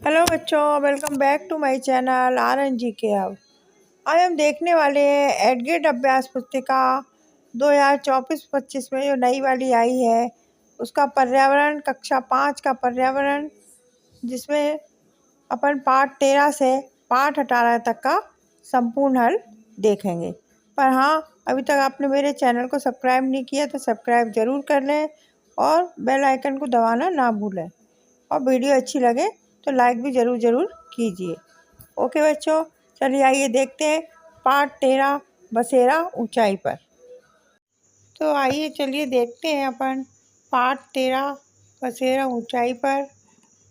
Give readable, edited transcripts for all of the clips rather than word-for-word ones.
Hello बच्चों, welcome back to my channel RNG के hub. आज हम देखने वाले हैं एडगेट अभ्यास पुस्तिका 2024-25 में जो नई वाली आई है उसका पर्यावरण कक्षा 5 का पर्यावरण, जिसमें अपन पाठ 13 से पाठ 18 तक का संपूर्ण हल देखेंगे। पर हाँ, अभी तक आपने मेरे चैनल को सब्सक्राइब नहीं किया तो सब्सक्राइब ज़रूर कर लें और बेल आइकन को दबाना ना भूलें, और वीडियो अच्छी लगे तो लाइक भी ज़रूर कीजिए। ओके बच्चों, चलिए आइए देखते हैं पाठ 13 बसेरा ऊंचाई पर। तो आइए चलिए देखते हैं अपन पाठ 13 बसेरा ऊंचाई पर।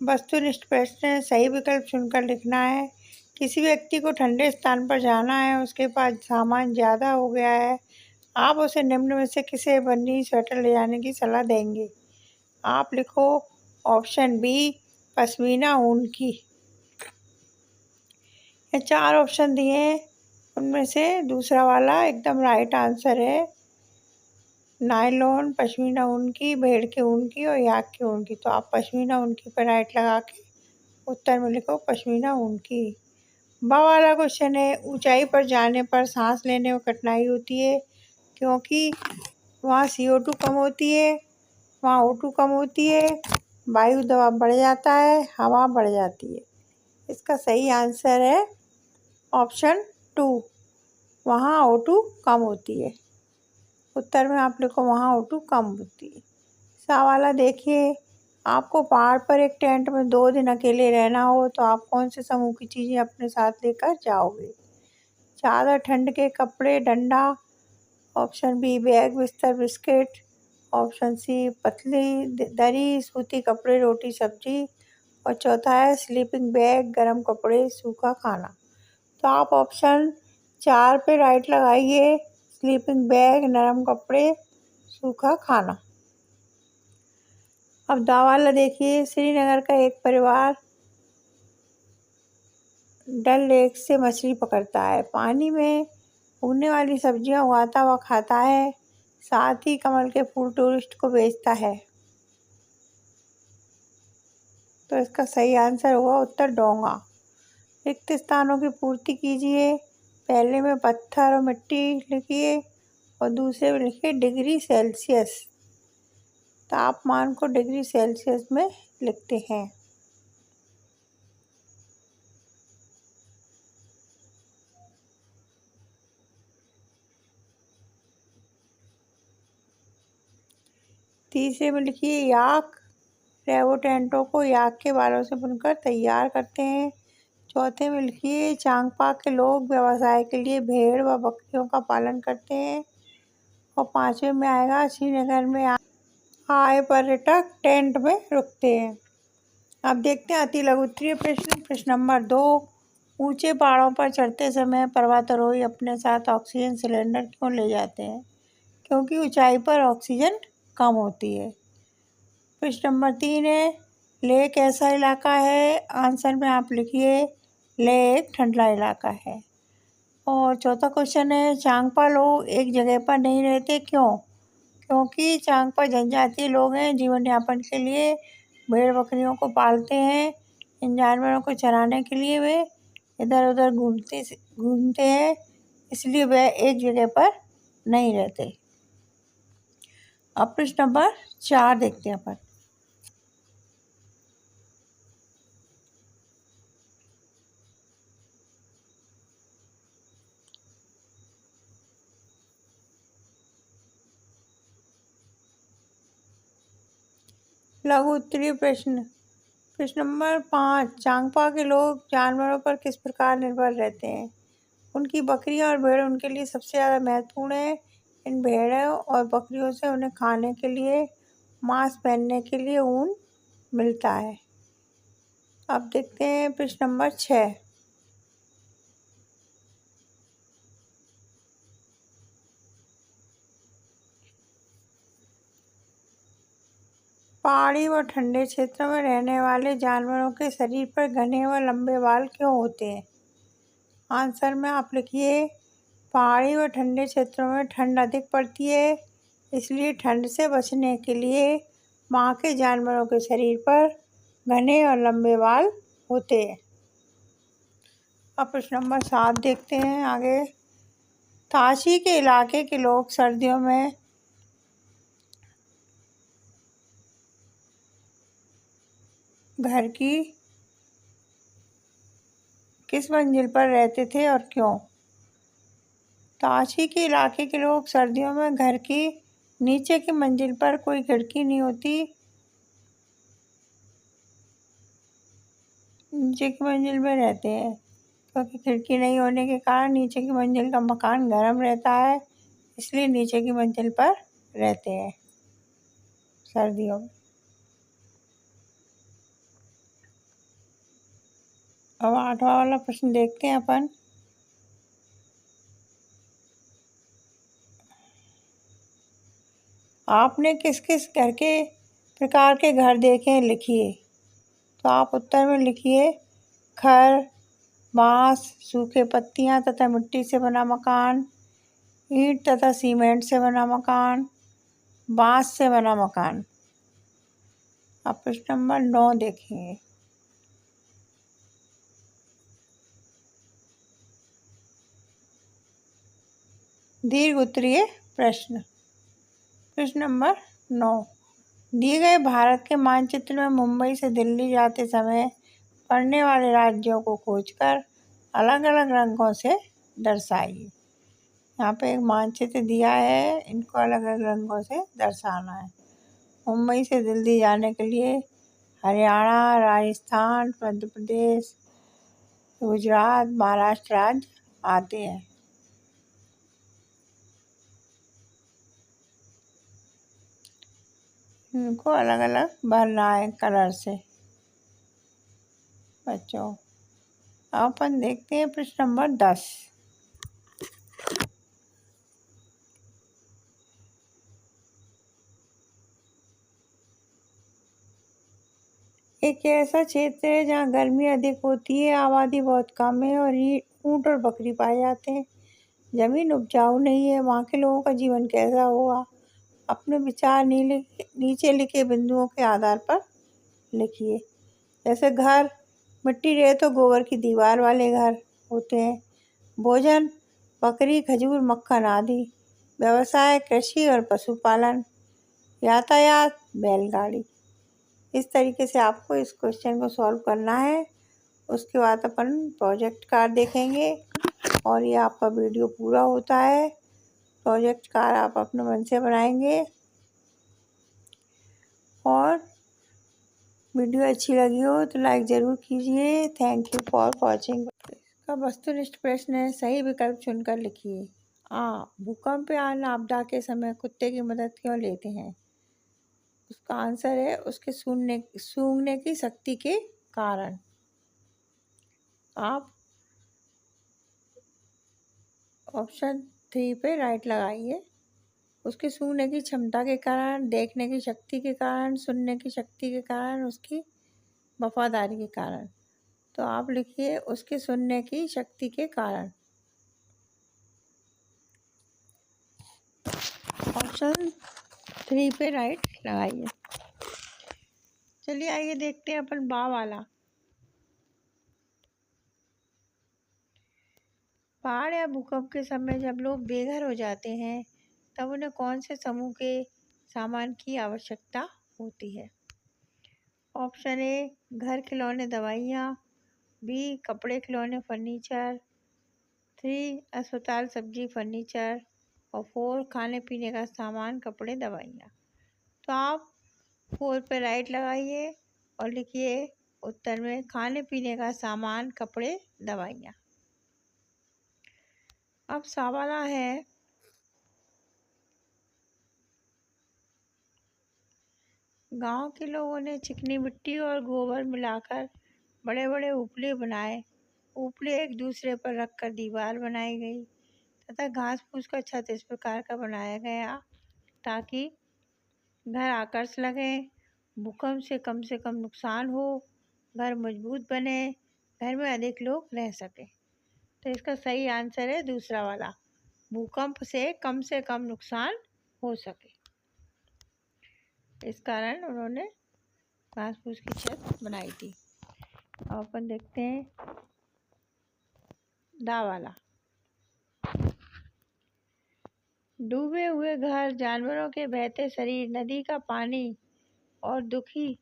वस्तुनिष्ठ प्रश्न है, सही विकल्प चुनकर लिखना है। किसी व्यक्ति को ठंडे स्थान पर जाना है, उसके पास सामान ज़्यादा हो गया है, आप उसे निम्न में से किसे बन्नी स्वेटर ले जाने की सलाह देंगे? आप लिखो ऑप्शन बी, पश्मीना ऊन की। ये 4 ऑप्शन दिए हैं, उनमें से दूसरा वाला एकदम राइट आंसर है। नायलॉन, पश्मीना ऊन की, भेड़ के ऊन की और याक के ऊन की। तो आप पश्मीना ऊन की पर राइट लगा के उत्तर में लिखो पश्मीना ऊन की। बा वाला क्वेश्चन है, ऊंचाई पर जाने पर सांस लेने में कठिनाई होती है क्योंकि वहाँ CO2 कम होती है, वहाँ O2 कम होती है, वायु दबाव बढ़ जाता है, हवा बढ़ जाती है। इसका सही आंसर है ऑप्शन 2, वहाँ O2 कम होती है। उत्तर में आप लिखो वहाँ O2 कम होती है। सा वाला देखिए, आपको पहाड़ पर एक टेंट में 2 दिन अकेले रहना हो तो आप कौन से समूह की चीज़ें अपने साथ लेकर जाओगे? चादर, ठंड के कपड़े, डंडा। ऑप्शन बी, बैग, बिस्तर, बिस्किट। ऑप्शन सी, पतली दरी, सूती कपड़े, रोटी, सब्जी। और चौथा है स्लीपिंग बैग, गर्म कपड़े, सूखा खाना। तो आप ऑप्शन 4 पे राइट लगाइए, स्लीपिंग बैग, नरम कपड़े, सूखा खाना। अब दा वाला देखिए, श्रीनगर का एक परिवार डल लेक से मछली पकड़ता है, पानी में उगने वाली सब्जियां उगाता हुआ खाता है, साथ ही कमल के फूल टूरिस्ट को बेचता है। तो इसका सही आंसर हुआ उत्तर डोंगा। रिक्त स्थानों की पूर्ति कीजिए। पहले में पत्थर और मिट्टी लिखिए और दूसरे में लिखिए डिग्री सेल्सियस। तापमान को डिग्री सेल्सियस में लिखते हैं। तीसरे में लिखिए याक। रेवो टेंटों को याक के बालों से बुनकर तैयार करते हैं। चौथे में लिखिए चांगपा के लोग व्यवसाय के लिए भेड़ व बकरियों का पालन करते हैं। और पांचवे में आएगा श्रीनगर में आए पर्यटक टेंट में रुकते हैं। अब देखते हैं अति लघुत्तरीय प्रश्न। प्रश्न नंबर 2, ऊंचे पहाड़ों पर चढ़ते समय पर्वतारोही अपने साथ ऑक्सीजन सिलेंडर क्यों ले जाते हैं? क्योंकि ऊंचाई पर ऑक्सीजन कम होती है। प्रश्न नंबर 3 है, लेह कैसा इलाका है? आंसर में आप लिखिए लेह एक ठंडा इलाका है। और चौथा क्वेश्चन है, चांगपा लोग एक जगह पर नहीं रहते क्यों? क्योंकि चांगपा जनजातीय लोग हैं, जीवन यापन के लिए भेड़ बकरियों को पालते हैं। इन जानवरों को चराने के लिए वे इधर उधर घूमते हैं, इसलिए वे एक जगह पर नहीं रहते। अब प्रश्न नंबर 4 देखते हैं अपन। लघु उत्तरीय प्रश्न। प्रश्न नंबर 5, चांगपा के लोग जानवरों पर किस प्रकार निर्भर रहते हैं? उनकी बकरियां और भेड़ उनके लिए सबसे ज़्यादा महत्वपूर्ण है। इन भेड़ों और बकरियों से उन्हें खाने के लिए, मांस पहनने के लिए ऊन मिलता है। अब देखते हैं प्रश्न नंबर 6। पहाड़ी व ठंडे क्षेत्रों में रहने वाले जानवरों के शरीर पर घने व लंबे बाल क्यों होते हैं? आंसर में आप लिखिए पहाड़ी व ठंडे क्षेत्रों में ठंड अधिक पड़ती है, इसलिए ठंड से बचने के लिए वहाँ के जानवरों के शरीर पर घने और लंबे बाल होते हैं। अब प्रश्न नंबर 7 देखते हैं आगे। ताशी के इलाके के लोग सर्दियों में घर की किस मंजिल पर रहते थे और क्यों? ताशी के इलाके के लोग सर्दियों में घर की नीचे की मंजिल पर, कोई खिड़की नहीं होती, नीचे की मंजिल में रहते हैं, क्योंकि खिड़की नहीं होने के कारण नीचे की मंजिल का मकान गर्म रहता है, इसलिए नीचे की मंजिल पर रहते हैं सर्दियों में। अब 8वां वाला प्रश्न देखते हैं अपन। आपने किस किस घर के प्रकार के घर देखे हैं, लिखिए। तो आप उत्तर में लिखिए खर, बांस, सूखे पत्तियां तथा मिट्टी से बना मकान, ईंट तथा सीमेंट से बना मकान, बांस से बना मकान। अब प्रश्न नंबर 9 देखेंगे। दीर्घ उत्तरीय प्रश्न। प्रश्न नंबर 9, दिए गए भारत के मानचित्र में मुंबई से दिल्ली जाते समय पड़ने वाले राज्यों को खोजकर अलग अलग रंगों से दर्शाइए। यहाँ पे एक मानचित्र दिया है, इनको अलग अलग रंगों से दर्शाना है। मुंबई से दिल्ली जाने के लिए हरियाणा, राजस्थान, मध्य प्रदेश, गुजरात, महाराष्ट्र राज्य आते हैं। इनको अलग अलग भरना है कलर से बच्चों। अपन देखते हैं प्रश्न नंबर 10। एक ऐसा क्षेत्र है जहाँ गर्मी अधिक होती है, आबादी बहुत कम है और ऊँट और बकरी पाए जाते हैं। जमीन उपजाऊ नहीं है, वहाँ के लोगों का जीवन कैसा होगा? अपने विचार नीचे लिखे बिंदुओं के आधार पर लिखिए। जैसे घर, मिट्टी, रेत और गोबर की दीवार वाले घर होते हैं। भोजन, बकरी, खजूर, मक्खन आदि। व्यवसाय, कृषि और पशुपालन। यातायात, बैलगाड़ी। इस तरीके से आपको इस क्वेश्चन को सॉल्व करना है। उसके बाद अपन प्रोजेक्ट कार्ड देखेंगे और ये आपका वीडियो पूरा होता है। प्रोजेक्ट कार्ड आप अपने मन से बनाएंगे और वीडियो अच्छी लगी हो तो लाइक ज़रूर कीजिए। Thank you for watching. इसका वस्तुनिष्ठ प्रश्न है, सही विकल्प चुनकर लिखिए। भूकंप या अन्य आपदा के समय कुत्ते की मदद क्यों लेते हैं? उसका आंसर है उसके सूंघने की शक्ति के कारण। आप ऑप्शन 3 पे राइट लगाइए। उसके सूंघने की क्षमता के कारण, देखने की शक्ति के कारण, सुनने की शक्ति के कारण, उसकी वफादारी के कारण। तो आप लिखिए उसके सुनने की शक्ति के कारण। ऑप्शन 3 पे राइट लगाइए। चलिए आइए देखते हैं अपन बा वाला। बाढ़ या भूकंप के समय जब लोग बेघर हो जाते हैं तब उन्हें कौन से समूह के सामान की आवश्यकता होती है? ऑप्शन ए घर, खिलौने, दवाइयाँ, बी कपड़े, खिलौने, फर्नीचर, 3 अस्पताल, सब्जी, फर्नीचर और 4 खाने पीने का सामान, कपड़े, दवाइयाँ। तो आप 4 पे राइट लगाइए और लिखिए उत्तर में खाने पीने का सामान, कपड़े, दवाइयाँ। अब सवाल है, गांव के लोगों ने चिकनी मिट्टी और गोबर मिलाकर बड़े बड़े उपले बनाए। उपले एक दूसरे पर रखकर दीवार बनाई गई तथा घास फूस का छत इस प्रकार का बनाया गया ताकि घर आकर्षक लगे, भूकंप से कम नुकसान हो, घर मजबूत बने, घर में अधिक लोग रह सकें। तो इसका सही आंसर है दूसरा वाला, भूकंप से कम नुकसान हो सके, इस कारण उन्होंने घास फूस की छत बनाई थी। अपन देखते हैं दा वाला। डूबे हुए घर, जानवरों के बहते शरीर, नदी का पानी और दुखी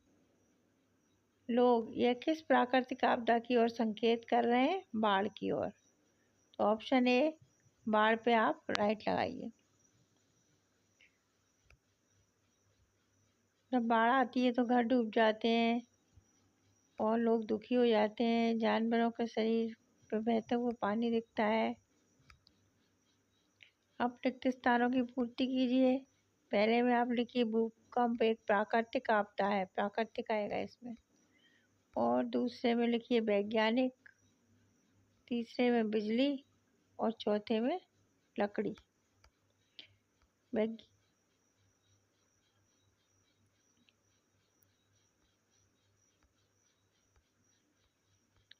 लोग, यह किस प्राकृतिक आपदा की ओर संकेत कर रहे हैं? बाढ़ की ओर। तो ऑप्शन ए बाढ़ पे आप राइट लगाइए। जब बाढ़ आती है तो घर डूब जाते हैं और लोग दुखी हो जाते हैं, जानवरों के शरीर पे बहते हुए पानी दिखता है। अब रिक्त स्थानों की पूर्ति कीजिए। पहले में आप लिखिए भूकंप एक प्राकृतिक आपदा है, प्राकृतिक आएगा इसमें। और दूसरे में लिखिए वैज्ञानिक, तीसरे में बिजली और चौथे में लकड़ी।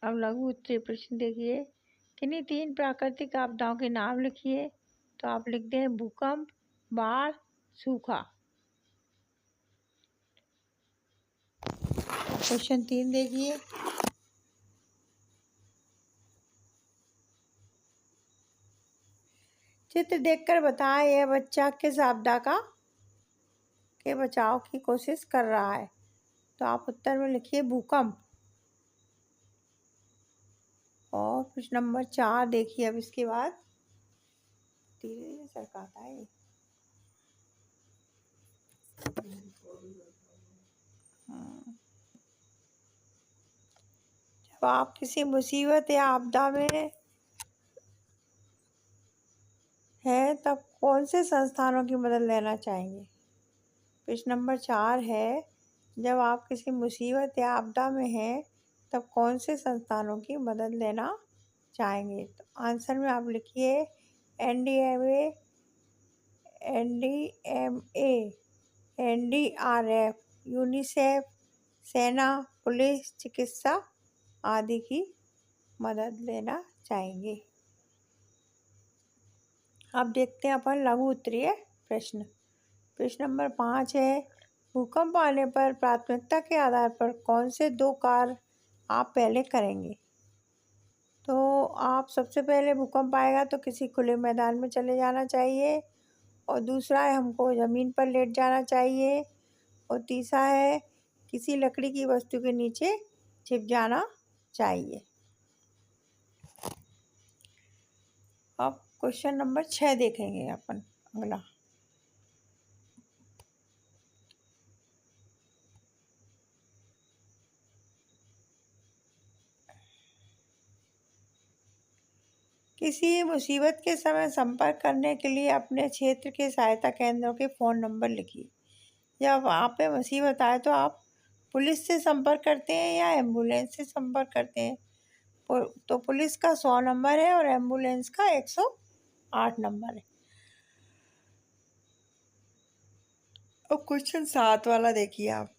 अब लघु उत्तरीय प्रश्न देखिए। किन्हीं 3 प्राकृतिक आपदाओं के नाम लिखिए। तो आप लिखते हैं भूकंप, बाढ़, सूखा। क्वेश्चन 3 देखिए। चित्र देखकर बताएं यह बच्चा किस आपदा के बचाव की कोशिश कर रहा है। तो आप उत्तर में लिखिए भूकंप। और प्रश्न नंबर 4 देखिए। अब इसके बाद धीरे धीरे सरकाता है। जब आप किसी मुसीबत या आपदा में हैं तब कौन से संस्थानों की मदद लेना चाहेंगे? प्रश्न नंबर 4 है, जब आप किसी मुसीबत या आपदा में हैं तब कौन से संस्थानों की मदद लेना चाहेंगे? तो आंसर में आप लिखिए एनडीएमए, एनडीआरएफ, यूनिसेफ, सेना, पुलिस, चिकित्सा आदि की मदद लेना चाहेंगे। अब देखते हैं अपन लघु उत्तरीय प्रश्न। प्रश्न नंबर 5 है, भूकंप आने पर प्राथमिकता के आधार पर कौन से 2 कार्य आप पहले करेंगे? तो आप सबसे पहले भूकंप आएगा तो किसी खुले मैदान में चले जाना चाहिए, और दूसरा है हमको ज़मीन पर लेट जाना चाहिए, और तीसरा है किसी लकड़ी की वस्तु के नीचे छिप जाना चाहिए। अब क्वेश्चन नंबर 6 देखेंगे अपन अगला। किसी मुसीबत के समय संपर्क करने के लिए अपने क्षेत्र के सहायता केंद्रों के फ़ोन नंबर लिखिए। जब आप पे मुसीबत आए तो आप पुलिस से संपर्क करते हैं या एम्बुलेंस से संपर्क करते हैं? तो पुलिस का 100 नंबर है और एम्बुलेंस का 108 नंबर है। अब क्वेश्चन 7 वाला देखिए आप।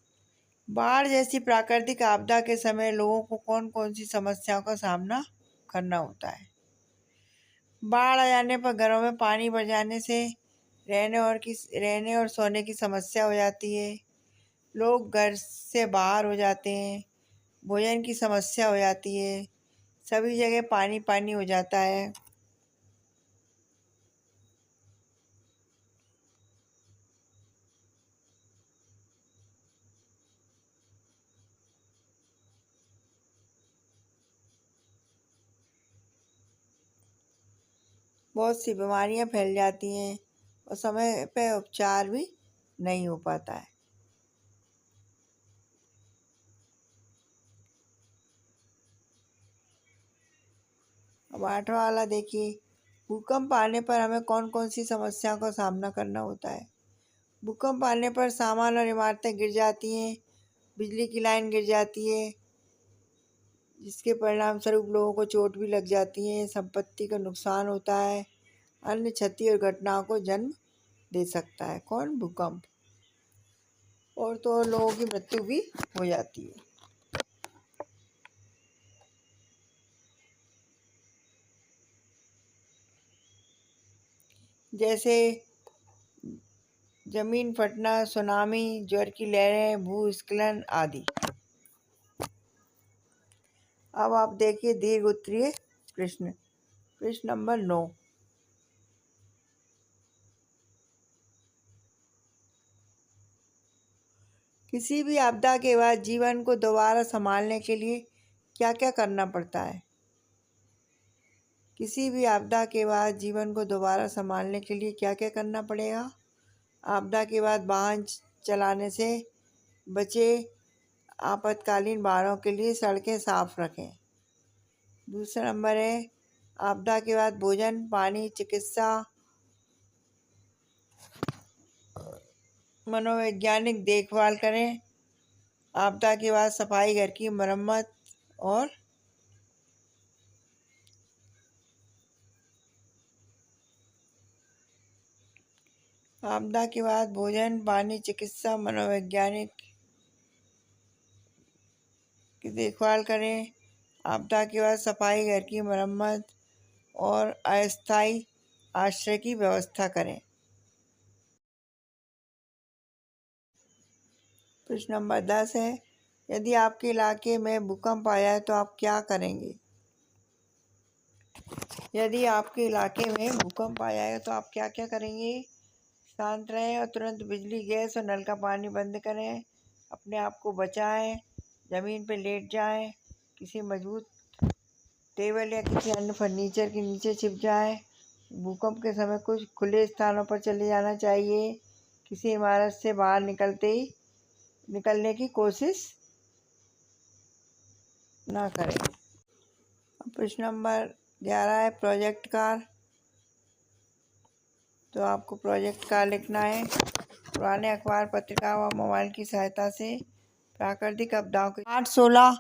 बाढ़ जैसी प्राकृतिक आपदा के समय लोगों को कौन कौन सी समस्याओं का सामना करना होता है? बाढ़ आ जाने पर घरों में पानी भर जाने से रहने और सोने की समस्या हो जाती है। लोग घर से बाहर हो जाते हैं। भोजन की समस्या हो जाती है। सभी जगह पानी पानी हो जाता है। बहुत सी बीमारियां फैल जाती हैं और समय पे उपचार भी नहीं हो पाता है। अब 8वां वाला देखिए। भूकंप आने पर हमें कौन कौन सी समस्याओं का सामना करना होता है? भूकंप आने पर सामान और इमारतें गिर जाती हैं, बिजली की लाइन गिर जाती है, जिसके परिणाम स्वरूप लोगों को चोट भी लग जाती है, संपत्ति का नुकसान होता है, अन्य क्षति और घटनाओं को जन्म दे सकता है। कौन? भूकंप। और तो और लोगों की मृत्यु भी हो जाती है। जैसे जमीन फटना, सुनामी, ज्वार की लहरें, भूस्खलन आदि। अब आप देखिए दीर्घ उत्तरीय प्रश्न। प्रश्न नंबर 9। किसी भी आपदा के बाद जीवन को दोबारा संभालने के लिए क्या क्या करना पड़ता है? किसी भी आपदा के बाद जीवन को दोबारा संभालने के लिए क्या क्या करना पड़ेगा? आपदा के बाद वाहन चलाने से बचे, आपातकालीन वाहनों के लिए सड़कें साफ रखें। दूसरा नंबर है आपदा के बाद भोजन, पानी, चिकित्सा, मनोवैज्ञानिक देखभाल करें। आपदा के बाद सफाई, घर की मरम्मत और आपदा के बाद भोजन, पानी, चिकित्सा, मनोवैज्ञानिक की देखभाल करें। आपदा के बाद सफाई, घर की मरम्मत और अस्थायी आश्रय की व्यवस्था करें। प्रश्न नंबर 10 है यदि आपके इलाके में भूकंप आया है तो आप क्या करेंगे? यदि आपके इलाके में भूकंप आया है तो आप क्या क्या करेंगे? शांत रहें और तुरंत बिजली, गैस और नल का पानी बंद करें। अपने आप को बचाएं। ज़मीन पर लेट जाएं। किसी मजबूत टेबल या किसी अन्य फर्नीचर के नीचे छिप जाएं। भूकंप के समय कुछ खुले स्थानों पर चले जाना चाहिए। किसी इमारत से बाहर निकलने की कोशिश ना करें। प्रश्न नंबर 11 है प्रोजेक्ट कार। तो आपको प्रोजेक्ट कार लिखना है। पुराने अखबार, पत्रिका व मोबाइल की सहायता से प्राकृतिक आपदाओं के 8-16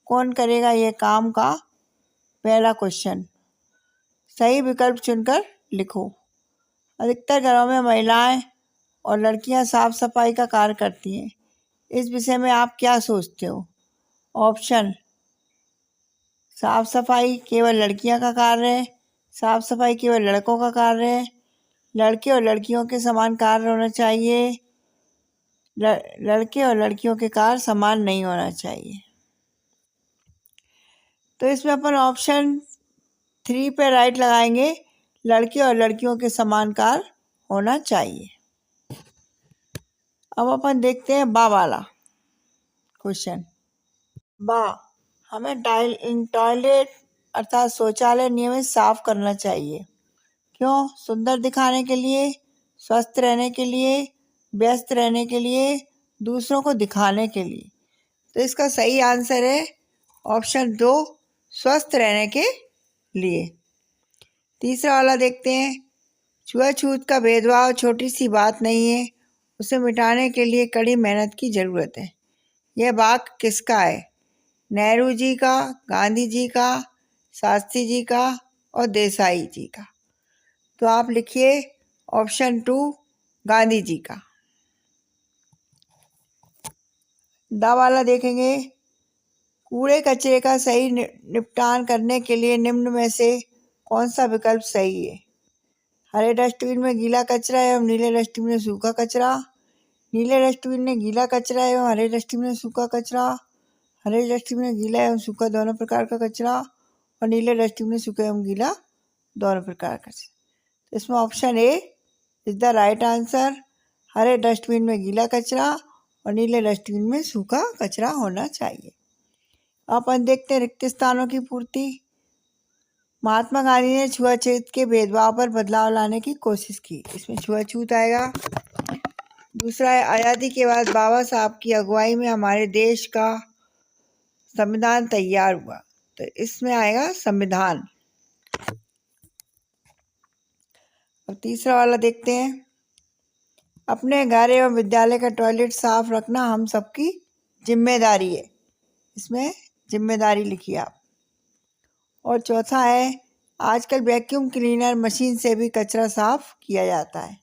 कौन करेगा ये काम का पहला क्वेश्चन। सही विकल्प चुनकर लिखो। अधिकतर घरों में महिलाएं और लड़कियां साफ सफाई का कार्य करती हैं। इस विषय में आप क्या सोचते हो? ऑप्शन: साफ सफाई केवल लड़कियां का कार्य है, साफ सफाई केवल लड़कों का कार्य है, लड़के और लड़कियों के समान कार्य होना चाहिए, लड़के और लड़कियों के कार्य समान नहीं होना चाहिए। तो इसमें अपन ऑप्शन 3 पे राइट लगाएंगे। लड़के और लड़कियों के समान कार्य होना चाहिए। अब अपन देखते हैं बा वाला क्वेश्चन। बा, हमें टॉयलेट अर्थात शौचालय नियमित साफ करना चाहिए। क्यों? सुंदर दिखाने के लिए, स्वस्थ रहने के लिए, व्यस्त रहने के लिए, दूसरों को दिखाने के लिए। तो इसका सही आंसर है ऑप्शन 2, स्वस्थ रहने के लिए। तीसरा वाला देखते हैं। छुआछूत का भेदभाव छोटी सी बात नहीं है, उसे मिटाने के लिए कड़ी मेहनत की ज़रूरत है। यह वाक्य किसका है? नेहरू जी का, गांधी जी का, शास्त्री जी का और देसाई जी का। तो आप लिखिए ऑप्शन 2, गांधी जी का। दा वाला देखेंगे। कूड़े कचरे का सही निपटान करने के लिए निम्न में से कौन सा विकल्प सही है? हरे डस्टबिन में गीला कचरा एवं नीले डस्टबिन में सूखा कचरा, नीले डस्टबिन में गीला कचरा एवं हरे डस्टबिन में सूखा कचरा, हरे डस्टबिन में गीला एवं सूखा दोनों प्रकार का कचरा और नीले डस्टबिन में सूखा एवं गीला दोनों प्रकार का कचरा। इसमें option A is the right answer. Hare dustbin में गीला कचरा और नीले डस्टबिन में सूखा कचरा होना चाहिए। अपन देखते हैं रिक्त स्थानों की पूर्ति। महात्मा गांधी ने छुआछूत के भेदभाव पर बदलाव लाने की कोशिश की। इसमें छुआछूत आएगा। दूसरा है आज़ादी के बाद बाबा साहब की अगुवाई में हमारे देश का संविधान तैयार हुआ। तो इसमें आएगा संविधान। और तीसरा वाला देखते हैं। अपने घर एवं विद्यालय का टॉयलेट साफ रखना हम सबकी जिम्मेदारी है। इसमें जिम्मेदारी लिखिए आप। और चौथा है आजकल वैक्यूम क्लीनर मशीन से भी कचरा साफ किया जाता है।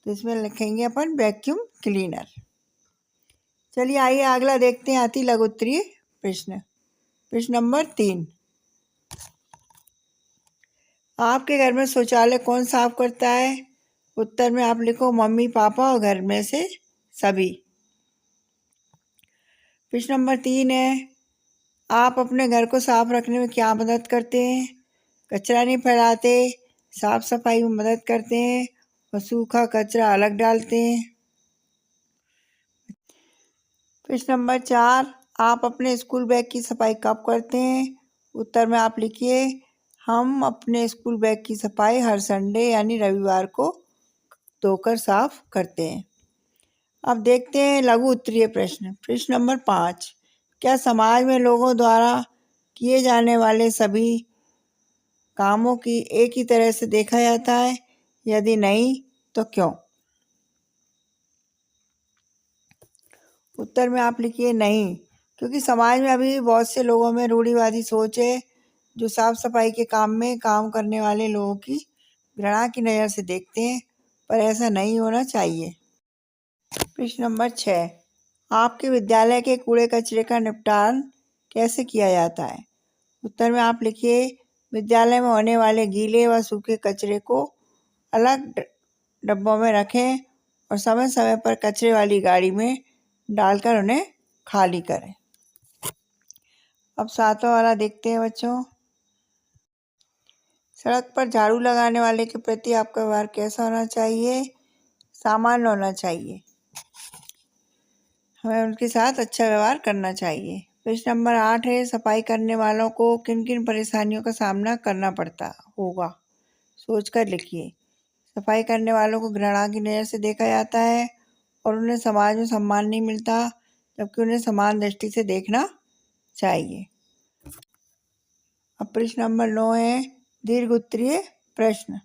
तो इसमें लिखेंगे अपन वैक्यूम क्लीनर। चलिए आइए अगला देखते हैं अति लघु उत्तरीय प्रश्न। प्रश्न नंबर 3। आपके घर में शौचालय कौन साफ करता है? उत्तर में आप लिखो मम्मी पापा और घर में से सभी। प्रश्न नंबर 3 है आप अपने घर को साफ रखने में क्या मदद करते हैं? कचरा नहीं फैलाते, साफ सफाई में मदद करते हैं और सूखा कचरा अलग डालते हैं। प्रश्न नंबर 4, आप अपने स्कूल बैग की सफाई कब करते हैं? उत्तर में आप लिखिए, हम अपने स्कूल बैग की सफाई हर संडे यानी रविवार को धोकर साफ करते हैं। अब देखते हैं लघु उत्तरीय प्रश्न। प्रश्न नंबर 5, क्या समाज में लोगों द्वारा किए जाने वाले सभी कामों की एक ही तरह से देखा जाता है? यदि नहीं तो क्यों? उत्तर में आप लिखिए नहीं, क्योंकि समाज में अभी बहुत से लोगों में रूढ़िवादी सोच है जो साफ सफाई के काम में काम करने वाले लोगों की घृणा की नज़र से देखते हैं, पर ऐसा नहीं होना चाहिए। प्रश्न नंबर 6, आपके विद्यालय के कूड़े कचरे का निपटान कैसे किया जाता है? उत्तर में आप लिखिए, विद्यालय में होने वाले गीले व सूखे कचरे को अलग डब्बों में रखें और समय समय पर कचरे वाली गाड़ी में डालकर उन्हें खाली करें। अब 7वां वाला देखते हैं बच्चों। सड़क पर झाड़ू लगाने वाले के प्रति आपका व्यवहार कैसा होना चाहिए? सामान्य होना चाहिए। हमें उनके साथ अच्छा व्यवहार करना चाहिए। प्रश्न नंबर 8 है, सफाई करने वालों को किन किन परेशानियों का सामना करना पड़ता होगा? सोचकर लिखिए। सफाई करने वालों को घृणा की नज़र से देखा जाता है और उन्हें समाज में सम्मान नहीं मिलता, जबकि उन्हें समान दृष्टि से देखना चाहिए। अब प्रश्न नंबर 9 है, दीर्घ उत्तरीय प्रश्न।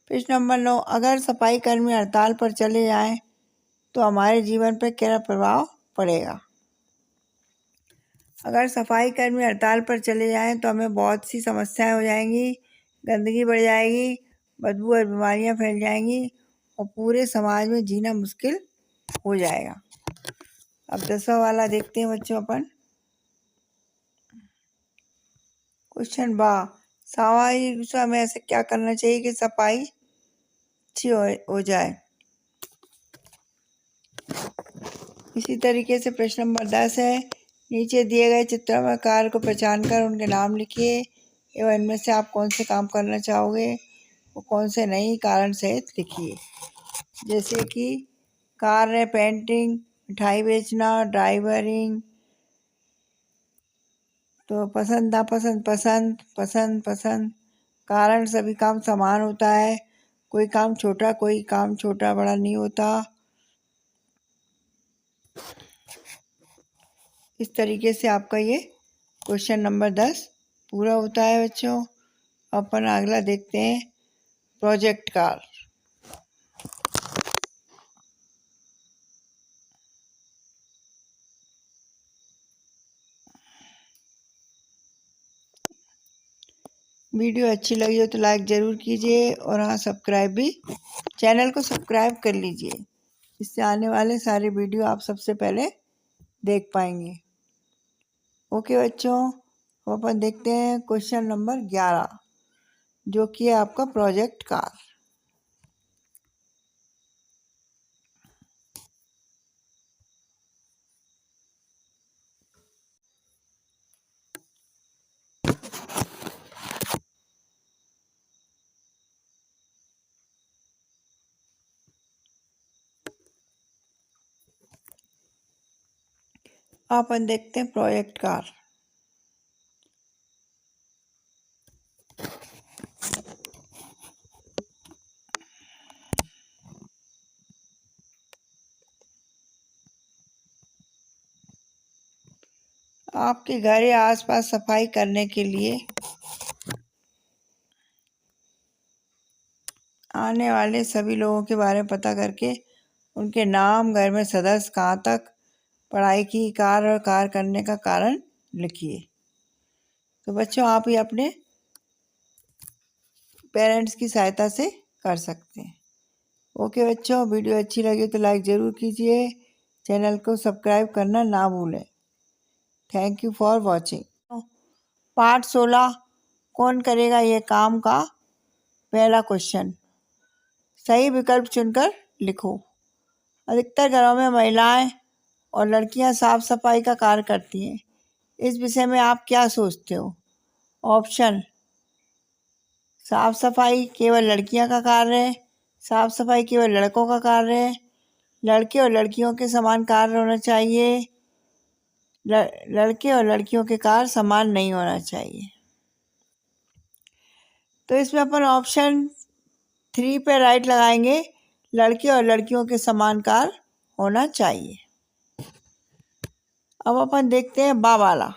प्रश्न नंबर 9, अगर सफाई कर्मी हड़ताल पर चले जाएं तो हमारे जीवन पर क्या प्रभाव पड़ेगा? अगर सफाई कर्मी हड़ताल पर चले जाएं तो हमें बहुत सी समस्याएं हो जाएंगी, गंदगी बढ़ जाएगी, बदबू और बीमारियां फैल जाएंगी और पूरे समाज में जीना मुश्किल हो जाएगा। अब 10वां वाला देखते हैं बच्चों अपन। क्वेश्चन बा, सामाजिक रूप से हमें ऐसे क्या करना चाहिए कि सफाई अच्छी हो जाए? इसी तरीके से प्रश्न नंबर 10 है, नीचे दिए गए चित्रों में कार्य को पहचान कर उनके नाम लिखिए एवं इनमें से आप कौन से काम करना चाहोगे और कौन से नहीं कारण सहित लिखिए। जैसे कि कार्य पेंटिंग, मिठाई बेचना, ड्राइवरिंग, तो पसंद नापसंद, पसंद पसंद पसंद। कारण सभी काम समान होता है, कोई काम छोटा बड़ा नहीं होता। इस तरीके से आपका ये क्वेश्चन नंबर 10 पूरा होता है बच्चों। अपन अगला देखते हैं, प्रोजेक्ट कार। वीडियो अच्छी लगी हो तो लाइक ज़रूर कीजिए और हाँ, सब्सक्राइब भी, चैनल को सब्सक्राइब कर लीजिए। इससे आने वाले सारे वीडियो आप सबसे पहले देख पाएंगे। ओके बच्चों, अब अपन देखते हैं क्वेश्चन नंबर 11, जो कि है आपका प्रोजेक्ट कार। अपन देखते हैं प्रोजेक्ट कार। आपके घर या आसपास सफाई करने के लिए आने वाले सभी लोगों के बारे में पता करके उनके नाम, घर में सदस्य, कहाँ तक पढ़ाई की, कार और कार करने का कारण लिखिए। तो बच्चों आप ही अपने पेरेंट्स की सहायता से कर सकते हैं। ओके बच्चों, वीडियो अच्छी लगी तो लाइक ज़रूर कीजिए, चैनल को सब्सक्राइब करना ना भूलें। Thank you for watching. Part 16, कौन करेगा ये काम का पहला क्वेश्चन। सही विकल्प चुनकर लिखो। अधिकतर घरों में महिलाएं और लड़कियां साफ सफाई का कार्य करती हैं। इस विषय में आप क्या सोचते हो? ऑप्शन: साफ सफाई केवल लड़कियां का कार्य है, साफ सफाई केवल लड़कों का कार्य है, लड़के और लड़कियों के समान कार्य होना चाहिए, लड़के और लड़कियों के कार्य समान नहीं होना चाहिए। तो इसमें अपन ऑप्शन 3 पे राइट लगाएंगे, लड़के और लड़कियों के समान कार्य होना चाहिए। अब अपन देखते हैं बा वाला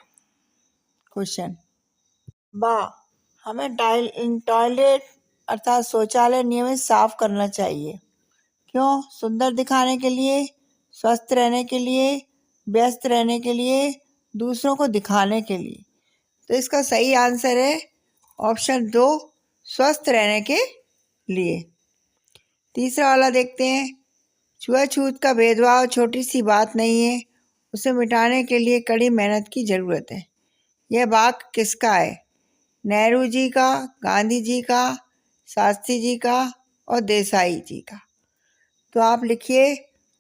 क्वेश्चन। बा: हमें टॉयलेट अर्थात शौचालय नियमित साफ करना चाहिए। क्यों? सुंदर दिखाने के लिए, स्वस्थ रहने के लिए, व्यस्त रहने के लिए, दूसरों को दिखाने के लिए। तो इसका सही आंसर है ऑप्शन 2, स्वस्थ रहने के लिए। तीसरा वाला देखते हैं। छुआछूत का भेदभाव छोटी सी बात नहीं है, उसे मिटाने के लिए कड़ी मेहनत की जरूरत है। यह वाक्य किसका है? नेहरू जी का, गांधी जी का, शास्त्री जी का और देसाई जी का। तो आप लिखिए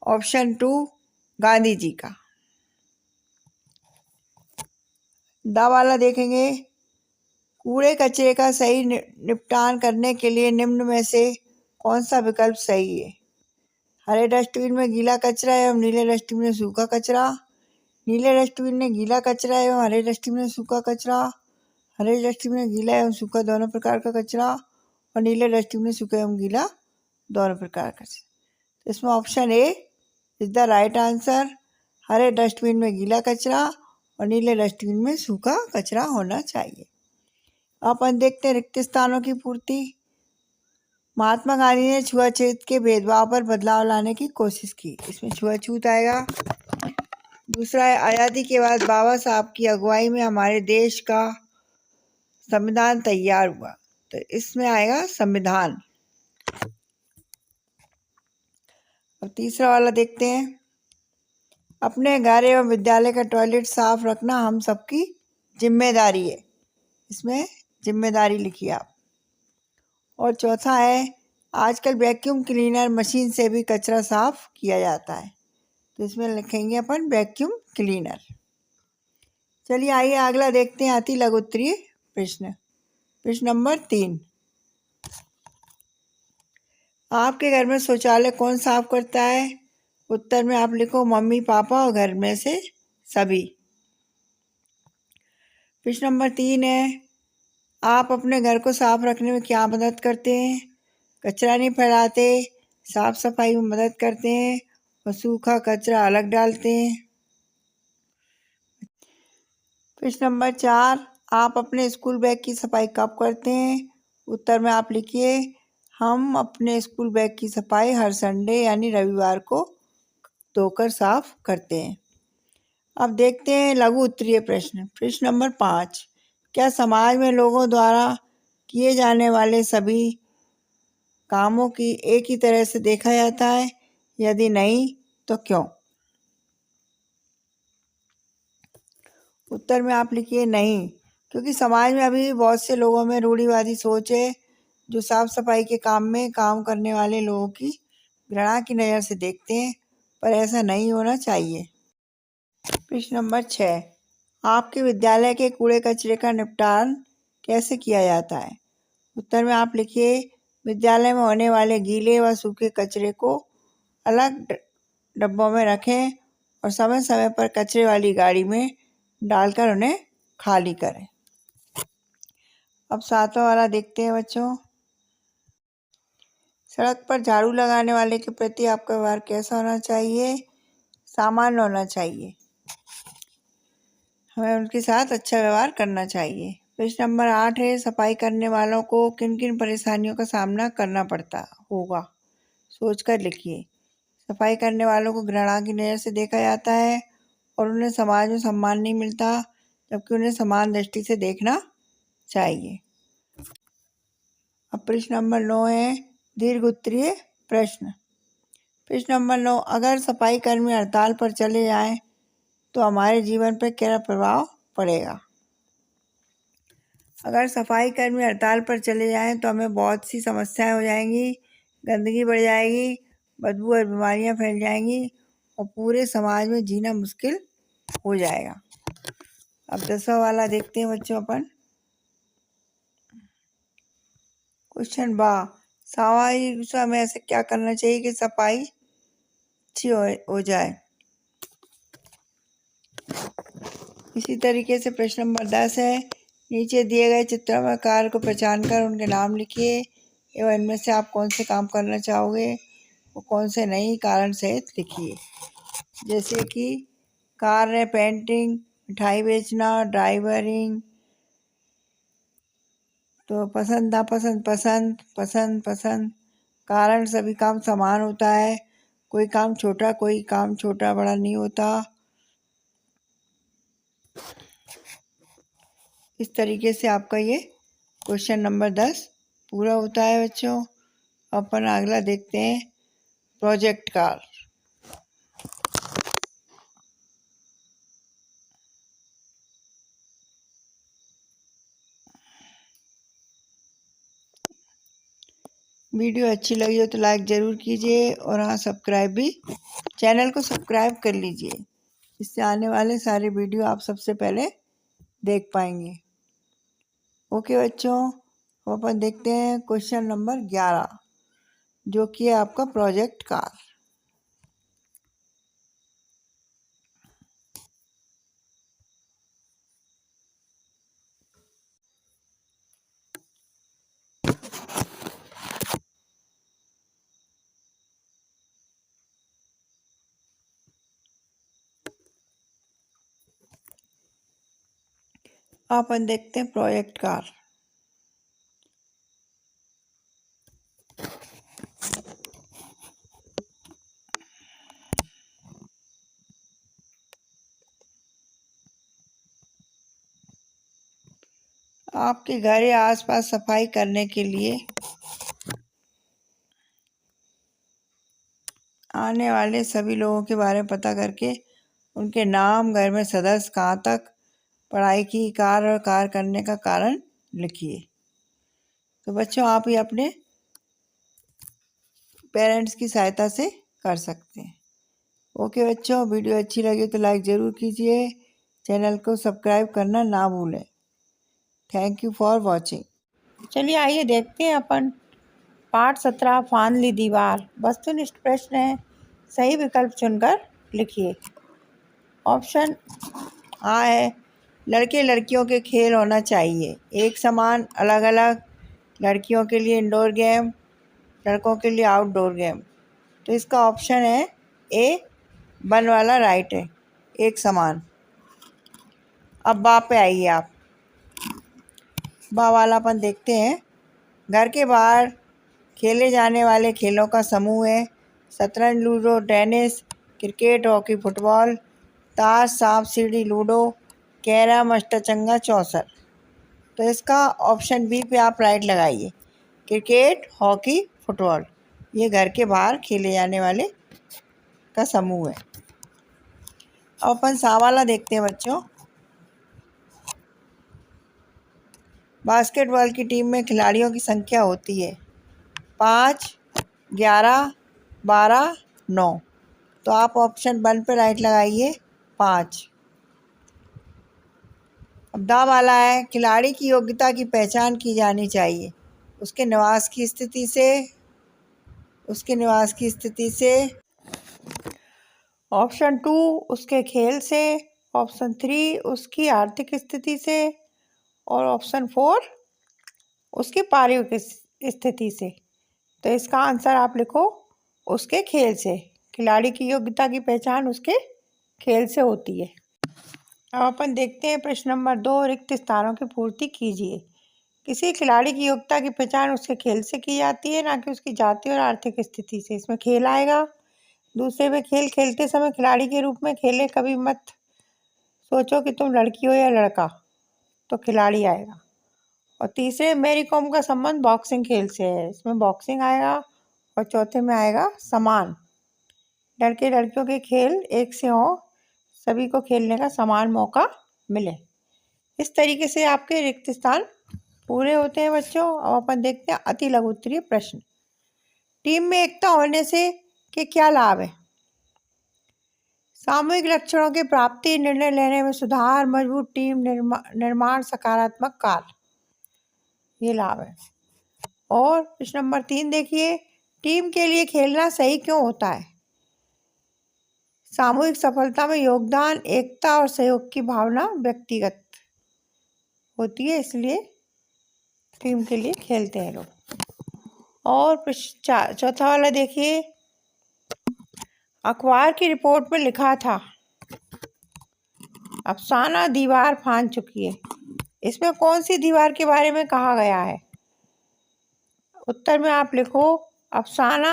ऑप्शन 2, गांधी जी का। दा वाला देखेंगे। कूड़े कचरे का सही निपटान करने के लिए निम्न में से कौन सा विकल्प सही है? हरे डस्टबिन में गीला कचरा एवं नीले डस्टबिन में सूखा कचरा, नीले डस्टबिन में गीला कचरा एवं हरे डस्टबिन में सूखा कचरा, हरे डस्टबिन में गीला एवं सूखा दोनों प्रकार का कचरा और नीले डस्टबिन में सूखा एवं गीला दोनों प्रकार का कचरा। तो इसमें option A is the right answer. Hare dustbin में गीला कचरा और नीले डस्टबिन में सूखा कचरा होना चाहिए। अपन देखते हैं रिक्त स्थानों की पूर्ति। महात्मा गांधी ने छुआछूत के भेदभाव पर बदलाव लाने की कोशिश की। इसमें छुआछूत आएगा। दूसरा है आज़ादी के बाद बाबा साहब की अगुवाई में हमारे देश का संविधान तैयार हुआ। तो इसमें आएगा संविधान। अब तीसरा वाला देखते हैं। अपने घर एवं विद्यालय का टॉयलेट साफ रखना हम सबकी जिम्मेदारी है। इसमें जिम्मेदारी लिखिए आप। और चौथा है आजकल वैक्यूम क्लीनर मशीन से भी कचरा साफ किया जाता है। तो इसमें लिखेंगे अपन वैक्यूम क्लीनर। चलिए आइए अगला देखते हैं अति लघु उत्तरीय प्रश्न। प्रश्न नंबर 3। आपके घर में शौचालय कौन साफ करता है? उत्तर में आप लिखो मम्मी पापा और घर में से सभी। प्रश्न नंबर 3 है आप अपने घर को साफ रखने में क्या मदद करते हैं? कचरा नहीं फैलाते, साफ सफाई में मदद करते हैं और सूखा कचरा अलग डालते हैं। प्रश्न नंबर 4 आप अपने स्कूल बैग की सफाई कब करते हैं? उत्तर में आप लिखिए हम अपने स्कूल बैग की सफाई हर संडे यानी रविवार को धोकर साफ करते हैं। अब देखते हैं लघु उत्तरीय प्रश्न। प्रश्न नंबर 5 क्या समाज में लोगों द्वारा किए जाने वाले सभी कामों की एक ही तरह से देखा जाता है? यदि नहीं तो क्यों? उत्तर में आप लिखिए नहीं, क्योंकि समाज में अभी बहुत से लोगों में रूढ़िवादी सोच है जो साफ सफाई के काम में काम करने वाले लोगों की घृणा की नज़र से देखते हैं, पर ऐसा नहीं होना चाहिए। प्रश्न नंबर 6 आपके विद्यालय के कूड़े कचरे का निपटान कैसे किया जाता है? उत्तर में आप लिखिए विद्यालय में होने वाले गीले व सूखे कचरे को अलग डब्बों में रखें और समय समय पर कचरे वाली गाड़ी में डालकर उन्हें खाली करें। अब 7वां वाला देखते हैं बच्चों। सड़क पर झाड़ू लगाने वाले के प्रति आपका व्यवहार कैसा होना चाहिए? सामान्य होना चाहिए। हमें उनके साथ अच्छा व्यवहार करना चाहिए। प्रश्न नंबर 8 है सफाई करने वालों को किन किन परेशानियों का सामना करना पड़ता होगा? सोचकर लिखिए। सफाई करने वालों को घृणा की नज़र से देखा जाता है और उन्हें समाज में सम्मान नहीं मिलता, जबकि उन्हें समान दृष्टि से देखना चाहिए। अब प्रश्न नंबर 9 है दीर्घ उत्तरीय प्रश्न। प्रश्न नंबर 9 अगर सफाई कर्मी हड़ताल पर चले जाएं तो हमारे जीवन पर क्या प्रभाव पड़ेगा? अगर सफाई कर्मी हड़ताल पर चले जाएं तो हमें बहुत सी समस्याएं हो जाएंगी, गंदगी बढ़ जाएगी, बदबू और बीमारियां फैल जाएंगी और पूरे समाज में जीना मुश्किल हो जाएगा। अब 10वां वाला देखते हैं बच्चों अपन। क्वेश्चन बा, सामाजिक में ऐसे क्या करना चाहिए कि सफाई अच्छी हो जाए। इसी तरीके से प्रश्न नंबर 10 है, नीचे दिए गए चित्रों में कार्य को पहचान कर उनके नाम लिखिए एवं इनमें से आप कौन से काम करना चाहोगे वो कौन से नहीं कारण सहित लिखिए। जैसे कि कार्य पेंटिंग, मिठाई बेचना, ड्राइवरिंग। तो पसंद नापसंद, पसंद पसंद पसंद। कारण सभी काम समान होता है, कोई काम छोटा बड़ा नहीं होता। इस तरीके से आपका ये क्वेश्चन नंबर 10 पूरा होता है बच्चों। अपन अगला देखते हैं, प्रोजेक्ट कार। वीडियो अच्छी लगी हो तो लाइक ज़रूर कीजिए और हाँ सब्सक्राइब भी, चैनल को सब्सक्राइब कर लीजिए। इससे आने वाले सारे वीडियो आप सबसे पहले देख पाएंगे। ओके बच्चों, अब अपन देखते हैं क्वेश्चन नंबर 11 जो कि है आपका प्रोजेक्ट कार। अपन देखते हैं प्रोजेक्ट कार। आपके घर या आसपास सफाई करने के लिए आने वाले सभी लोगों के बारे में पता करके उनके नाम, घर में सदस्य, कहाँ तक पढ़ाई की, कार्य और कार्य करने का कारण लिखिए। तो बच्चों आप ये अपने पेरेंट्स की सहायता से कर सकते हैं। ओके बच्चों, वीडियो अच्छी लगी तो लाइक ज़रूर कीजिए, चैनल को सब्सक्राइब करना ना भूलें। Thank you for watching. चलिए आइए देखते हैं अपन पाठ 17 फांद ली दीवार। वस्तुनिष्ठ प्रश्न है, सही विकल्प चुनकर लिखिए। ऑप्शन आ है, लड़के लड़कियों के खेल होना चाहिए एक समान, अलग अलग, लड़कियों के लिए इंडोर गेम, लड़कों के लिए आउटडोर गेम। तो इसका ऑप्शन है ए, वन वाला राइट है, एक समान। अब बा पे आइए आप। बा वाला अपन देखते हैं, घर के बाहर खेले जाने वाले खेलों का समूह है, शतरंज, ludo, tennis, cricket, hockey, football, ताश, सांप सीढ़ी, लूडो, कैरम, अष्टचंगा, चौसर। तो इसका ऑप्शन बी पे आप राइट लगाइए, क्रिकेट, हॉकी, फुटबॉल। ये घर के बाहर खेले जाने वाले का समूह है। अब अपन सा वाला देखते हैं बच्चों। बास्केटबॉल की टीम में खिलाड़ियों की संख्या होती है 5, 11, 12, 9। तो आप ऑप्शन 1 पे राइट लगाइए, 5। अब दा वाला है, खिलाड़ी की योग्यता की पहचान की जानी चाहिए उसके निवास की स्थिति से। ऑप्शन 2 उसके खेल से, ऑप्शन 3 उसकी आर्थिक स्थिति से और ऑप्शन 4 उसकी पारिवारिक स्थिति से। तो इसका आंसर आप लिखो उसके खेल से। खिलाड़ी की योग्यता की पहचान उसके खेल से होती है। अब अपन देखते हैं प्रश्न नंबर 2, रिक्त स्थानों की पूर्ति कीजिए। किसी खिलाड़ी की योग्यता की पहचान उसके खेल से की जाती है, ना कि उसकी जाति और आर्थिक स्थिति से। इसमें खेल आएगा। दूसरे में, खेल खेलते समय खिलाड़ी के रूप में खेले, कभी मत सोचो कि तुम लड़की हो या लड़का, तो खिलाड़ी आएगा। और तीसरे, मैरी कॉम का संबंध बॉक्सिंग खेल से है, इसमें बॉक्सिंग आएगा। और चौथे में आएगा समान, लड़के लड़कियों के खेल एक से हो, सभी को खेलने का समान मौका मिले। इस तरीके से आपके रिक्त स्थान पूरे होते हैं बच्चों। अब अपन देखते हैं अति लघु उत्तरीय प्रश्न। टीम में एकता होने से के क्या लाभ है। सामूहिक लक्ष्यों की प्राप्ति, निर्णय लेने में सुधार, मजबूत टीम निर्माण, सकारात्मक काल, ये लाभ है। और प्रश्न नंबर 3 देखिए, टीम के लिए खेलना सही क्यों होता है? सामूहिक सफलता में योगदान, एकता और सहयोग की भावना व्यक्तिगत होती है, इसलिए टीम के लिए खेलते हैं लोग। और चौथा वाला देखिए, अखबार की रिपोर्ट में लिखा था अफसाना दीवार फांद चुकी है, इसमें कौन सी दीवार के बारे में कहा गया है? उत्तर में आप लिखो अफसाना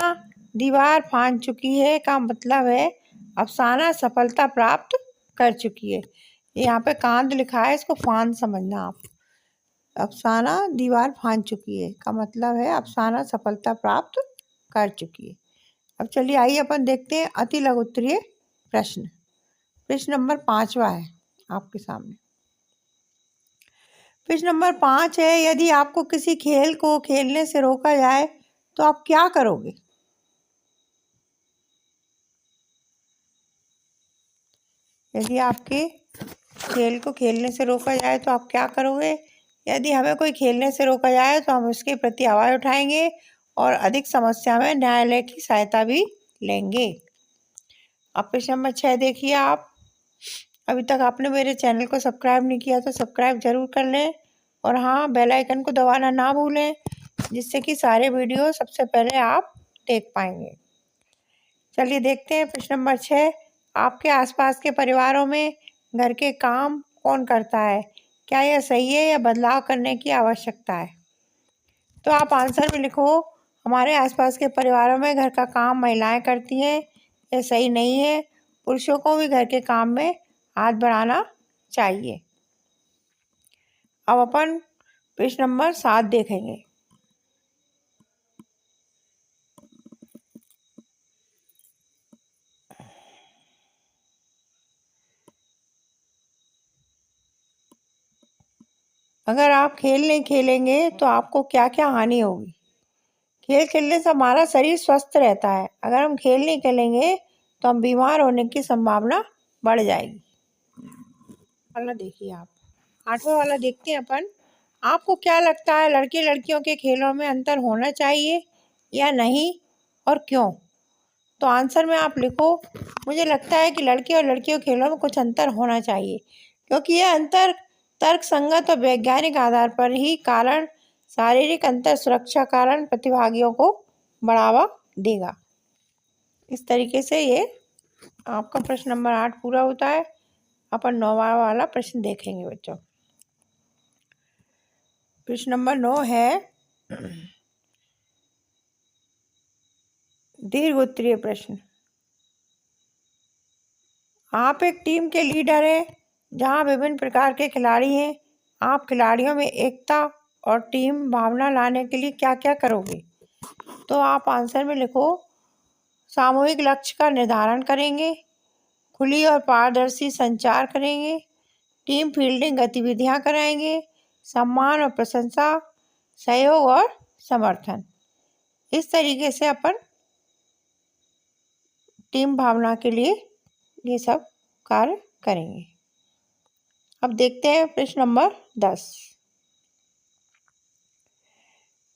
दीवार फांद चुकी है का मतलब है अफसाना सफलता प्राप्त कर चुकी है। यहाँ पे कांद लिखा है, इसको फांद समझना आप। अफसाना दीवार फांद चुकी है का मतलब है अफसाना सफलता प्राप्त कर चुकी है। अब चलिए आइए अपन देखते हैं अति लघु उत्तरीय प्रश्न। प्रश्न नंबर 5वां है आपके सामने। प्रश्न नंबर 5 है, यदि आपको किसी खेल को खेलने से रोका जाए तो आप क्या करोगे? यदि आपके खेल को खेलने से रोका जाए तो आप क्या करोगे? यदि हमें कोई खेलने से रोका जाए तो हम उसके प्रति आवाज़ उठाएंगे और अधिक समस्या में न्यायालय की सहायता भी लेंगे। अब प्रश्न नंबर 6 देखिए आप। अभी तक आपने मेरे चैनल को सब्सक्राइब नहीं किया तो सब्सक्राइब जरूर कर लें और हाँ, बेल आइकन को दबाना ना भूलें, जिससे कि सारे वीडियो सबसे पहले आप देख पाएंगे। चलिए देखते हैं प्रश्न नंबर 6। आपके आसपास के परिवारों में घर के काम कौन करता है? क्या यह सही है या बदलाव करने की आवश्यकता है? तो आप आंसर में लिखो हमारे आसपास के परिवारों में घर का काम महिलाएं करती हैं, यह सही नहीं है। पुरुषों को भी घर के काम में हाथ बढ़ाना चाहिए। अब अपन प्रश्न नंबर 7 देखेंगे। अगर आप खेल नहीं खेलेंगे तो आपको क्या क्या हानि होगी? खेल खेलने से हमारा शरीर स्वस्थ रहता है। अगर हम खेल नहीं खेलेंगे तो हम बीमार होने की संभावना बढ़ जाएगी। वाला देखिए आप। 8वां वाला देखते हैं अपन। आपको क्या लगता है लड़के लड़कियों के खेलों में अंतर होना चाहिए या नहीं और क्यों? तो आंसर में आप लिखो मुझे लगता है कि लड़के और लड़कियों के खेलों में कुछ अंतर होना चाहिए, क्योंकि यह अंतर तर्क संगत और वैज्ञानिक आधार पर ही कारण शारीरिक अंतर सुरक्षा कारण प्रतिभागियों को बढ़ावा देगा। इस तरीके से ये आपका प्रश्न नंबर 8 पूरा होता है। अपन 9वां वाला प्रश्न देखेंगे बच्चों। प्रश्न नंबर 9 है दीर्घ उत्तरीय प्रश्न। आप एक टीम के लीडर हैं जहां विभिन्न प्रकार के खिलाड़ी हैं। आप खिलाड़ियों में एकता और टीम भावना लाने के लिए क्या क्या करोगे? तो आप आंसर में लिखो सामूहिक लक्ष्य का निर्धारण करेंगे, खुली और पारदर्शी संचार करेंगे, टीम फील्डिंग गतिविधियां कराएंगे, सम्मान और प्रशंसा, सहयोग और समर्थन। इस तरीके से अपन टीम भावना के लिए ये सब कार्य करेंगे। अब देखते हैं प्रश्न नंबर 10।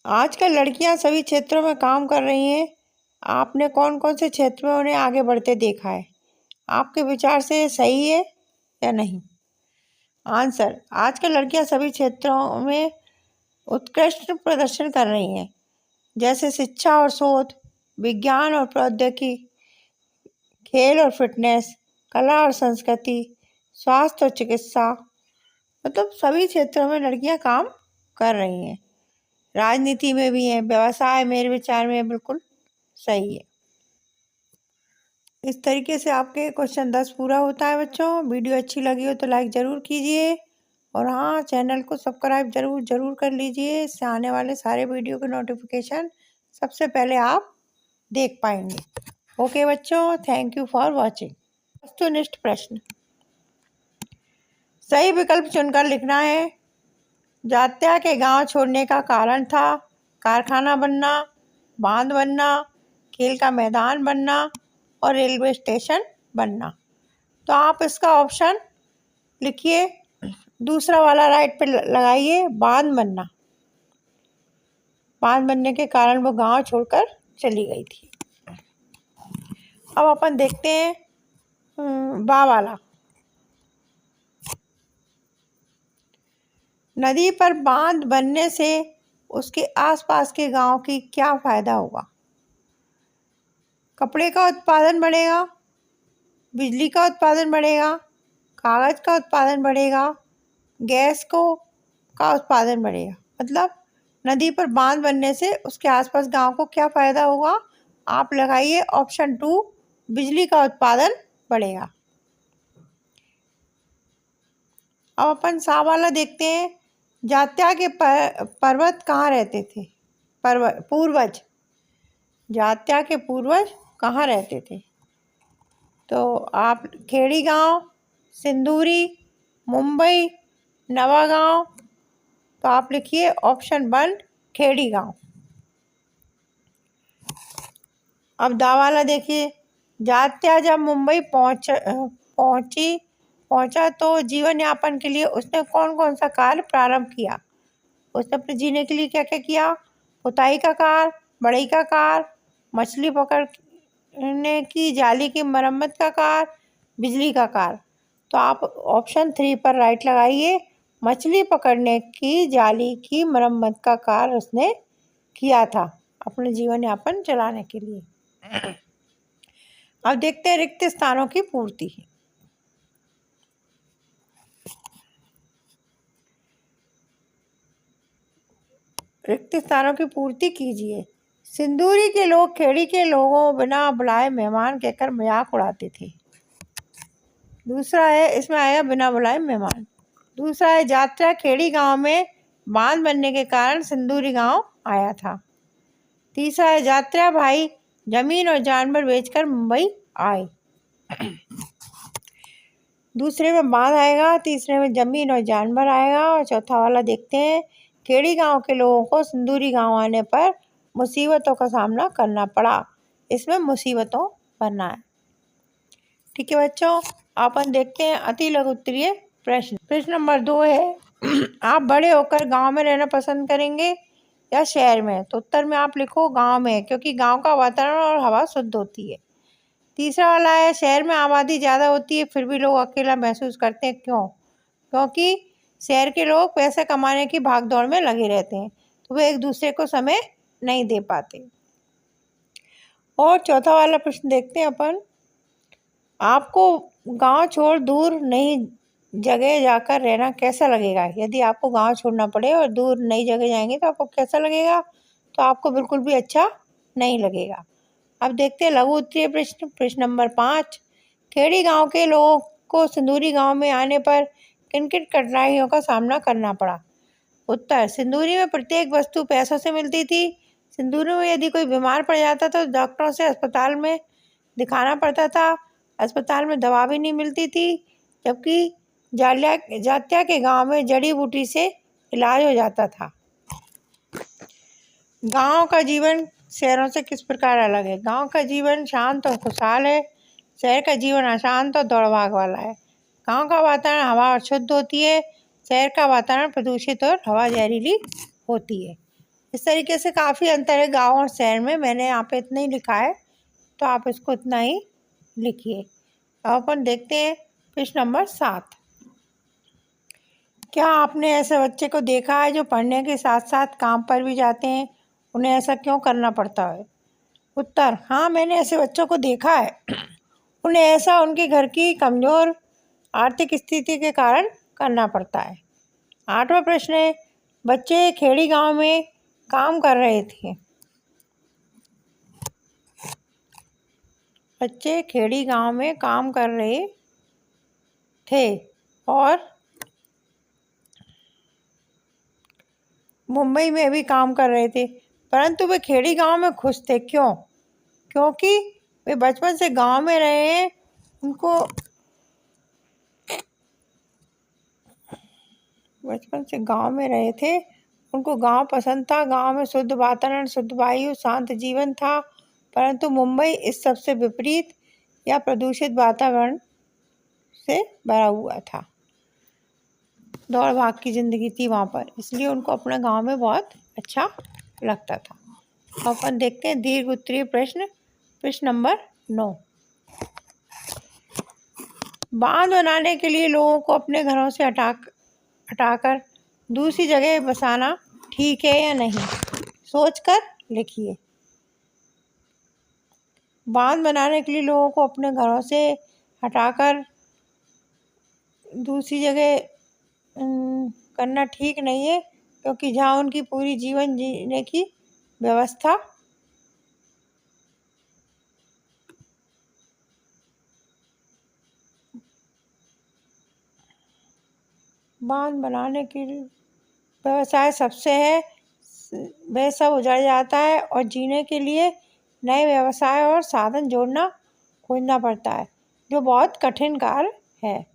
आजकल लड़कियां सभी क्षेत्रों में काम कर रही हैं। आपने कौन कौन से क्षेत्र में उन्हें आगे बढ़ते देखा है? आपके विचार से सही है या नहीं? आंसर, आजकल लड़कियां सभी क्षेत्रों में उत्कृष्ट प्रदर्शन कर रही हैं, जैसे शिक्षा और शोध, विज्ञान और प्रौद्योगिकी, खेल और फिटनेस, कला और संस्कृति, स्वास्थ्य और चिकित्सा। मतलब सभी क्षेत्रों में लड़कियां काम कर रही हैं। राजनीति में भी हैं, व्यवसाय मेरे विचार में बिल्कुल सही है। इस तरीके से आपके क्वेश्चन 10 पूरा होता है बच्चों। वीडियो अच्छी लगी हो तो लाइक ज़रूर कीजिए और हाँ, चैनल को सब्सक्राइब ज़रूर कर लीजिए। इससे आने वाले सारे वीडियो के नोटिफिकेशन सबसे पहले आप देख पाएंगे। ओके बच्चों, थैंक यू फॉर वॉचिंग। वस्तुनिष्ठ प्रश्न। सही विकल्प चुनकर लिखना है। जात्या के गांव छोड़ने का कारण था कारखाना बनना, बांध बनना, खेल का मैदान बनना और रेलवे स्टेशन बनना। तो आप इसका ऑप्शन लिखिए, दूसरा वाला राइट पे लगाइए, बांध बनना। बांध बनने के कारण वो गांव छोड़कर चली गई थी। अब अपन देखते हैं बा वाला। नदी पर बांध बनने से उसके आसपास के गांव की क्या फायदा होगा? कपड़े का उत्पादन बढ़ेगा, बिजली का उत्पादन बढ़ेगा, कागज का उत्पादन बढ़ेगा, गैस का उत्पादन बढ़ेगा। मतलब नदी पर बांध बनने से उसके आसपास गांव को क्या फायदा होगा? आप लगाइए ऑप्शन 2, बिजली का उत्पादन बढ़ेगा। अब अपन सा वाला देखते हैं। जात्या के पर्वत कहाँ रहते थे? पूर्वज। जात्या के पूर्वज कहाँ रहते थे? तो आप खेड़ी गांव, सिंदूरी, मुंबई, नवागांव। तो आप लिखिए ऑप्शन 1, खेड़ी गांव। अब दा वाला देखिए। जात्या जब मुंबई पहुंचा तो जीवन यापन के लिए उसने कौन कौन सा कार्य प्रारंभ किया? उसने अपने जीने के लिए क्या क्या किया? पुताई का कार्य, बढ़ई का कार्य, मछली पकड़ने की जाली की मरम्मत का कार्य, बिजली का कार्य। तो आप ऑप्शन 3 पर राइट लगाइए, मछली पकड़ने की जाली की मरम्मत का कार्य उसने किया था अपने जीवन यापन चलाने के लिए। अब देखते हैं रिक्त स्थानों की पूर्ति। रिक्त स्थानों की पूर्ति कीजिए। सिंदूरी के लोग खेड़ी के लोगों बिना बुलाए मेहमान कहकर मजाक उड़ाते थे। दूसरा है, इसमें आया बिना बुलाए मेहमान। दूसरा है, जात्रा खेड़ी गांव में बांध बनने के कारण सिंदूरी गांव आया था। तीसरा है, जात्रा भाई जमीन और जानवर बेचकर मुंबई आए। दूसरे में बांध आएगा, तीसरे में जमीन और जानवर आएगा, और चौथा वाला देखते हैं। खेड़ी गांव के लोगों को सिंदूरी गांव आने पर मुसीबतों का सामना करना पड़ा। इसमें मुसीबतों बनना है। ठीक है बच्चों, अपन देखते हैं अति लघु उत्तरीय प्रश्न। प्रश्न नंबर 2 है, आप बड़े होकर गांव में रहना पसंद करेंगे या शहर में? तो उत्तर में आप लिखो गांव में, क्योंकि गांव का वातावरण और हवा शुद्ध होती है। तीसरा वाला है, शहर में आबादी ज़्यादा होती है फिर भी लोग अकेला महसूस करते हैं, क्यों? क्योंकि शहर के लोग पैसे कमाने की भागदौड़ में लगे रहते हैं, तो वे एक दूसरे को समय नहीं दे पाते। और चौथा वाला प्रश्न देखते हैं अपन, आपको गांव छोड़ दूर नई जगह जाकर रहना कैसा लगेगा? यदि आपको गांव छोड़ना पड़े और दूर नई जगह जाएंगे तो आपको कैसा लगेगा? तो आपको बिल्कुल भी अच्छा नहीं लगेगा। अब देखते हैं लघु उत्तरीय प्रश्न। प्रश्न नंबर 5, खेड़ी गांव के लोगों को सिंदूरी गांव में आने पर किन किन कठिनाइयों का सामना करना पड़ा? उत्तर, सिंदूरी में प्रत्येक वस्तु पैसों से मिलती थी। सिंदूरी में यदि कोई बीमार पड़ जाता तो डॉक्टरों से अस्पताल में दिखाना पड़ता था। अस्पताल में दवा भी नहीं मिलती थी, जबकि जात्या के गांव में जड़ी बूटी से इलाज हो जाता था। गांव का जीवन शहरों से किस प्रकार अलग है? गांव का जीवन शांत और खुशहाल है। शहर का जीवन अशांत और दौड़ भाग वाला है। गांव का वातावरण हवा शुद्ध होती है, शहर का वातावरण प्रदूषित और हवा जहरीली होती है। इस तरीके से काफ़ी अंतर है गांव और शहर में। मैंने यहाँ पे इतना ही लिखा है, तो आप इसको इतना ही लिखिए। अब अपन देखते हैं प्रश्न नंबर 7, क्या आपने ऐसे बच्चे को देखा है जो पढ़ने के साथ साथ काम पर भी जाते हैं? उन्हें ऐसा क्यों करना पड़ता है? उत्तर, हाँ मैंने ऐसे बच्चों को देखा है। उन्हें ऐसा उनके घर की कमज़ोर आर्थिक स्थिति के कारण करना पड़ता है। 8वां प्रश्न है, बच्चे खेड़ी गांव में काम कर रहे थे। बच्चे खेड़ी गांव में काम कर रहे थे और मुंबई में भी काम कर रहे थे, परंतु वे खेड़ी गांव में खुश थे। क्यों? क्योंकि वे बचपन से गांव में रहे हैं। उनको बचपन से गांव में रहे थे, उनको गांव पसंद था। गांव में शुद्ध वातावरण, शुद्ध वायु, शांत जीवन था। परंतु मुंबई इस सबसे विपरीत या प्रदूषित वातावरण से भरा हुआ था, दौड़ भाग की ज़िंदगी थी वहाँ पर, इसलिए उनको अपने गांव में बहुत अच्छा लगता था। अपन देखते हैं दीर्घ उत्तरीय प्रश्न, प्रश्न नंबर 9। बांध बनाने के लिए लोगों को अपने घरों से हटाकर दूसरी जगह बसाना ठीक है या नहीं? सोचकर लिखिए। बांध बनाने के लिए लोगों को अपने घरों से हटाकर दूसरी जगह करना ठीक नहीं है, क्योंकि जहाँ उनकी पूरी जीवन जीने की व्यवस्था बांध बनाने की व्यवसाय सबसे है, वह सब उजड़ जाता है और जीने के लिए नए व्यवसाय और साधन जोड़ना खोजना पड़ता है, जो बहुत कठिन कार्य है।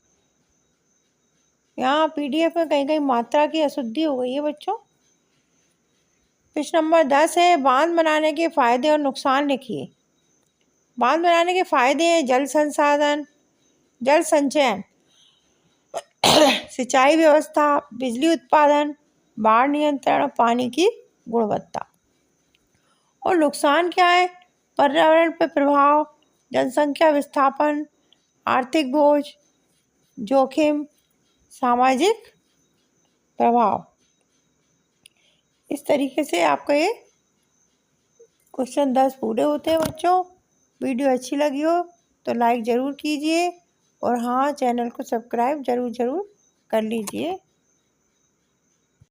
यहाँ PDF में कहीं कहीं मात्रा की अशुद्धि हो गई है बच्चों। प्रश्न नंबर 10 है, बांध बनाने के फायदे और नुकसान लिखिए। बांध बनाने के फायदे हैं जल संसाधन, जल संचयन, सिंचाई व्यवस्था, बिजली उत्पादन, बाढ़ नियंत्रण और पानी की गुणवत्ता। और नुकसान क्या है? पर्यावरण पर प्रभाव, जनसंख्या विस्थापन, आर्थिक बोझ, जोखिम, सामाजिक प्रभाव। इस तरीके से आपका ये क्वेश्चन 10 पूरे होते हैं बच्चों। वीडियो अच्छी लगी हो तो लाइक ज़रूर कीजिए और हाँ, चैनल को सब्सक्राइब ज़रूर कर लीजिए।